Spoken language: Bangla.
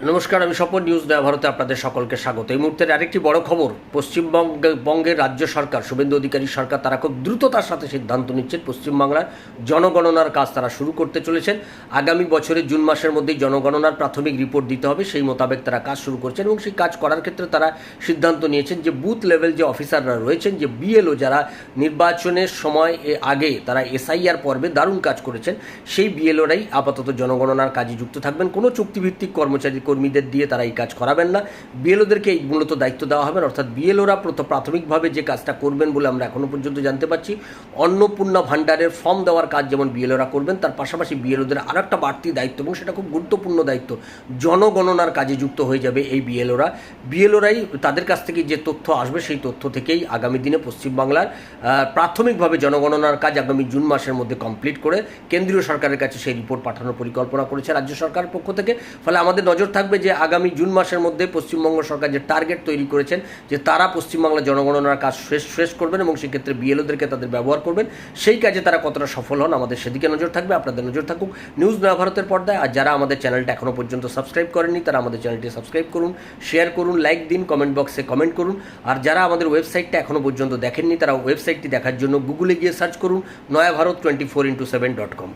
নমস্কার, আমি স্বপন। নিউজ নয়া ভারতে আপনাদের সকলকে স্বাগত। এই মুহূর্তের আরেকটি বড় খবর, পশ্চিমবঙ্গের রাজ্য সরকার, শুভেন্দু অধিকারী সরকার, তারা খুব দ্রুততার সাথে সিদ্ধান্ত নিচ্ছেন। পশ্চিমবাংলার জনগণনার কাজ তারা শুরু করতে চলেছেন। আগামী বছরের জুন মাসের মধ্যেই জনগণনার প্রাথমিক রিপোর্ট দিতে হবে, সেই মোতাবেক তারা কাজ শুরু করছেন এবং সেই কাজ করার ক্ষেত্রে তারা সিদ্ধান্ত নিয়েছেন যে বুথ লেভেল যে অফিসাররা রয়েছেন, যে বিএলও, যারা নির্বাচনের সময় আগে তারা এসআইআর পর্বে দারুণ কাজ করেছেন, সেই বিএলওরাই আপাতত জনগণনার কাজে যুক্ত থাকবেন। কোনো চুক্তিভিত্তিক কর্মীদের দিয়ে তারা এই কাজ করাবেন না। বিএলওদেরকে এই মূলত দায়িত্ব দেওয়া হবে, অর্থাৎ বিএলওরা প্রাথমিকভাবে যে কাজটা করবেন বলে আমরা এখনও পর্যন্ত জানতে পারছি, অন্নপূর্ণা ভাণ্ডারের ফর্ম দেওয়ার কাজ যেমন বিএলওরা করবেন, তার পাশাপাশি বিএলওদের আর একটা বাড়তি দায়িত্ব, এবং সেটা খুব গুরুত্বপূর্ণ দায়িত্ব, জনগণনার কাজে যুক্ত হয়ে যাবে এই বিএলওরাই তাদের কাছ থেকে যে তথ্য আসবে সেই তথ্য থেকেই আগামী দিনে পশ্চিমবাংলার প্রাথমিকভাবে জনগণনার কাজ আগামী জুন মাসের মধ্যে কমপ্লিট করে কেন্দ্রীয় সরকারের কাছে সেই রিপোর্ট পাঠানোর পরিকল্পনা করেছে রাজ্য সরকারের পক্ষ থেকে। ফলে আমাদের নজর থাকবে যে আগামী জুন মাসের মধ্যে পশ্চিমবঙ্গ সরকার যে টার্গেট তৈরি করেছেন যে তারা পশ্চিমবাংলার জনগণনার কাজ শেষ করবেন এবং সেক্ষেত্রে বিএলওদেরকে তাদের ব্যবহার করবেন, সেই কাজে তারা কতটা সফল হন আমাদের সেদিকে নজর থাকবে। আপনাদের নজর থাকুক নিউজ নয়া ভারতের পর্দায়। আর যারা আমাদের চ্যানেলটা এখনও পর্যন্ত সাবস্ক্রাইব করেননি, তারা আমাদের চ্যানেলটি সাবস্ক্রাইব করুন, শেয়ার করুন, লাইক দিন, কমেন্ট বক্সে কমেন্ট করুন। আর যারা আমাদের ওয়েবসাইটটা এখনও পর্যন্ত দেখেননি, তারা ওয়েবসাইটটি দেখার জন্য গুগলে গিয়ে সার্চ করুন নয়াভারত 24x7.com।